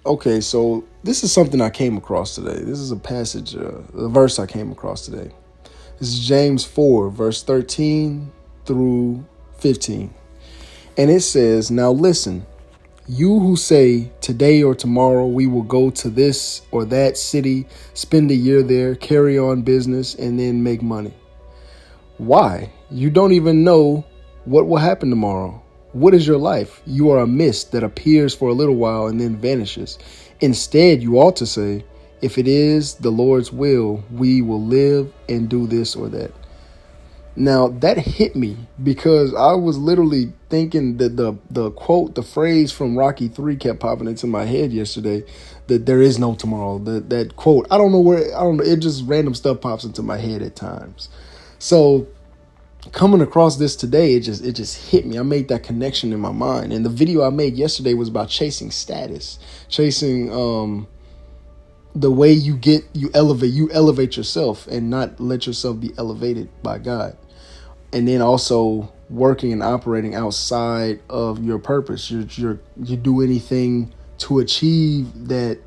Okay, so this is something I came across today. This is a passage, a verse I came across today. This is James 4, verse 13 through 15. And it says, "Now listen, you who say today or tomorrow we will go to this or that city, spend a year there, carry on business, and then make money. Why? You don't even know what will happen tomorrow. What is your life? You are a mist that appears for a little while and then vanishes. Instead, you ought to say, if it is the Lord's will, we will live and do this or that." Now that hit me because I was literally thinking that the quote, the phrase from Rocky 3 kept popping into my head yesterday, that there is no tomorrow. That quote, I don't know, it just random stuff pops into my head at times. So coming across this today, it just hit me. I made that connection in my mind. And the video I made yesterday was about chasing status, chasing the way you elevate yourself and not let yourself be elevated by God. And then also working and operating outside of your purpose. You do anything to achieve that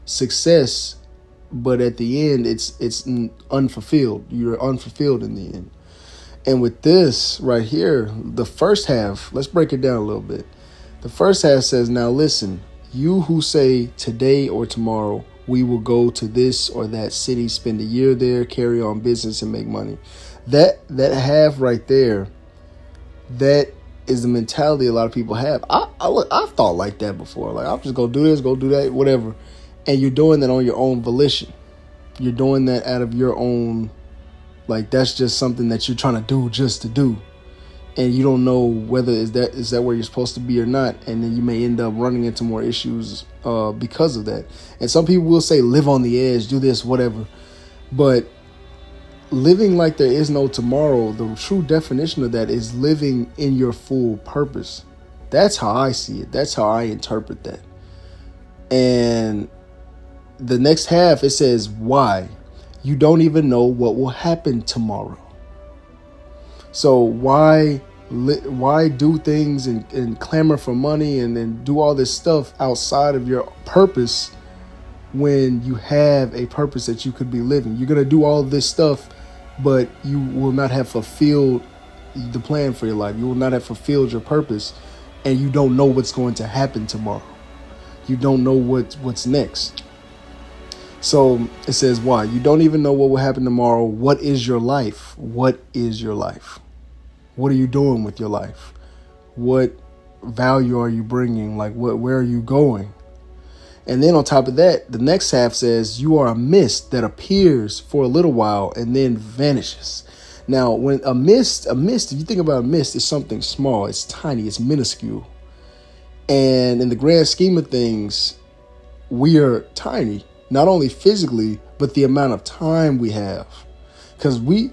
success, but at the end it's unfulfilled. You're unfulfilled in the end. And with this right here, the first half, let's break it down a little bit. The first half says, "Now listen, you who say today or tomorrow we will go to this or that city, spend a year there, carry on business, and make money." That half right there, that is the mentality a lot of people have. I've thought like that before. Like, I'll just go do this, go do that, whatever. And you're doing that on your own volition. You're doing that out of your own, like, that's just something that you're trying to do just to do. And you don't know whether is that where you're supposed to be or not. And then you may end up running into more issues because of that. And some people will say, live on the edge, do this, whatever. But living like there is no tomorrow, the true definition of that is living in your full purpose. That's how I see it. That's how I interpret that. And the next half, it says, why? You don't even know what will happen tomorrow. So why do things and clamor for money and then do all this stuff outside of your purpose when you have a purpose that you could be living? You're going to do all this stuff, but you will not have fulfilled the plan for your life. You will not have fulfilled your purpose, and you don't know what's going to happen tomorrow. You don't know what's next. So it says, why? You don't even know what will happen tomorrow. What is your life? What is your life? What are you doing with your life? What value are you bringing? Like, where are you going? And then on top of that, the next half says, you are a mist that appears for a little while and then vanishes. Now, when a mist, if you think about a mist, it's something small, it's tiny, it's minuscule. And in the grand scheme of things, we are tiny, not only physically, but the amount of time we have. Because we're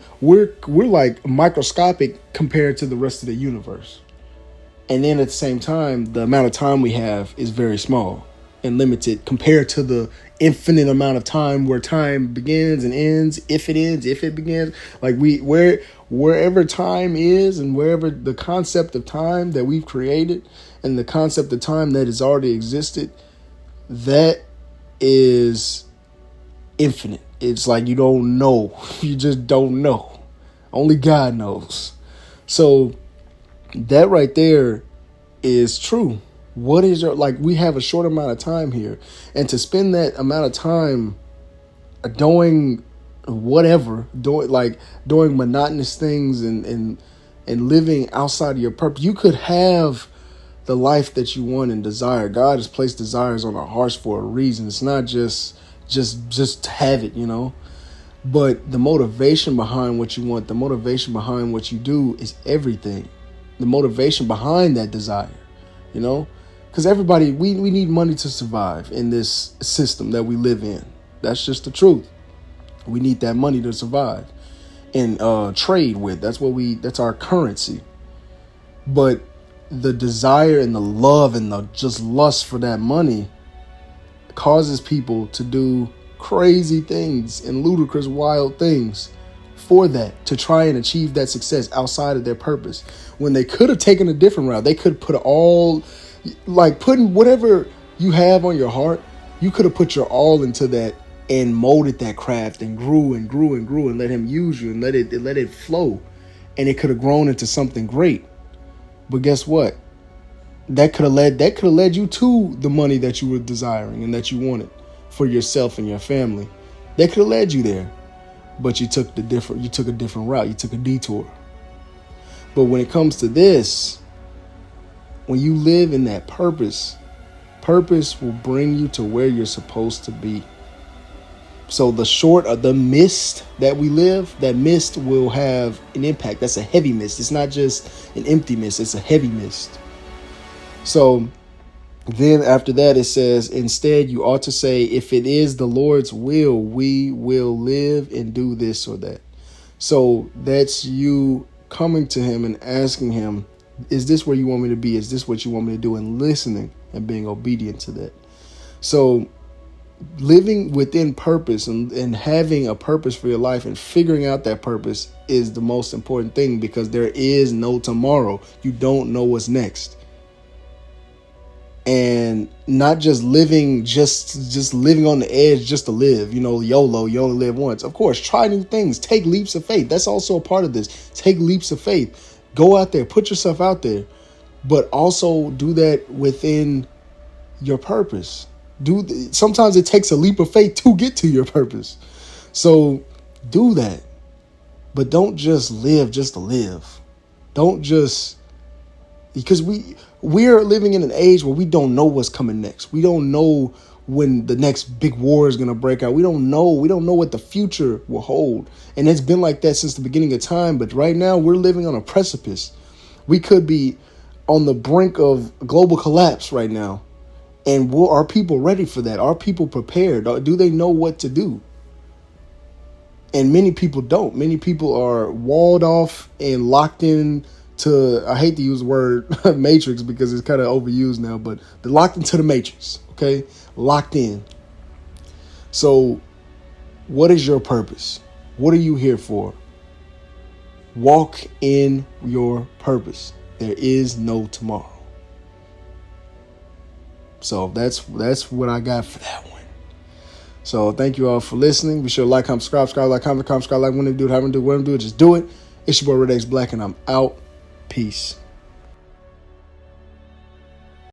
like microscopic compared to the rest of the universe. And then at the same time, the amount of time we have is very small and limited compared to the infinite amount of time where time begins and ends, if it begins. Like wherever time is and wherever the concept of time that we've created and the concept of time that has already existed, that is infinite. It's like you don't know. You just don't know. Only God knows. So that right there is true. What is your, like, we have a short amount of time here, and to spend that amount of time doing whatever, doing monotonous things and living outside of your purpose, you could have the life that you want and desire. God has placed desires on our hearts for a reason. It's not just to have it, but the motivation behind what you want, the motivation behind what you do is everything. The motivation behind that desire, because everybody, we need money to survive in this system that we live in. That's just the truth. We need that money to survive and trade with. That's our currency. But the desire and the love and the just lust for that money causes people to do crazy things and ludicrous, wild things for that, to try and achieve that success outside of their purpose. When they could have taken a different route, they could put putting whatever you have on your heart, You could have put your all into that and molded that craft and grew and grew and grew and let him use you and let it flow. And it could have grown into something great. But guess what? That could have led you to the money that you were desiring and that you wanted for yourself and your family. That could have led you there. But you took a different route. You took a detour. But when it comes to this, when you live in that purpose will bring you to where you're supposed to be. So the short of the mist that we live, that mist will have an impact. That's a heavy mist. It's not just an empty mist. It's a heavy mist. So then after that, it says, instead, you ought to say, if it is the Lord's will, we will live and do this or that. So that's you coming to him and asking him, is this where you want me to be? Is this what you want me to do? And listening and being obedient to that. So living within purpose and having a purpose for your life and figuring out that purpose is the most important thing, because there is no tomorrow. You don't know what's next. And not just living, just living on the edge just to live, YOLO, you only live once. Of course, try new things, take leaps of faith. That's also a part of this. Take leaps of faith. Go out there, put yourself out there, but also do that within your purpose. Sometimes it takes a leap of faith to get to your purpose. So do that, but don't just live just to live. Don't just, because we're living in an age where we don't know what's coming next. We don't know when the next big war is going to break out. We don't know what the future will hold. And it's been like that since the beginning of time. But right now we're living on a precipice. We could be on the brink of global collapse right now. And are people ready for that? Are people prepared? Do they know what to do? And many people don't. Many people are walled off and locked in to, I hate to use the word matrix because it's kind of overused now, but they're locked into the matrix, okay? Locked in. So what is your purpose? What are you here for? Walk in your purpose. There is no tomorrow. So that's what I got for that one. So thank you all for listening. Be sure to like, comment, subscribe, like, comment, subscribe, like, when to do it, how to do it, just do it. It's your boy Red X Black, and I'm out. Peace.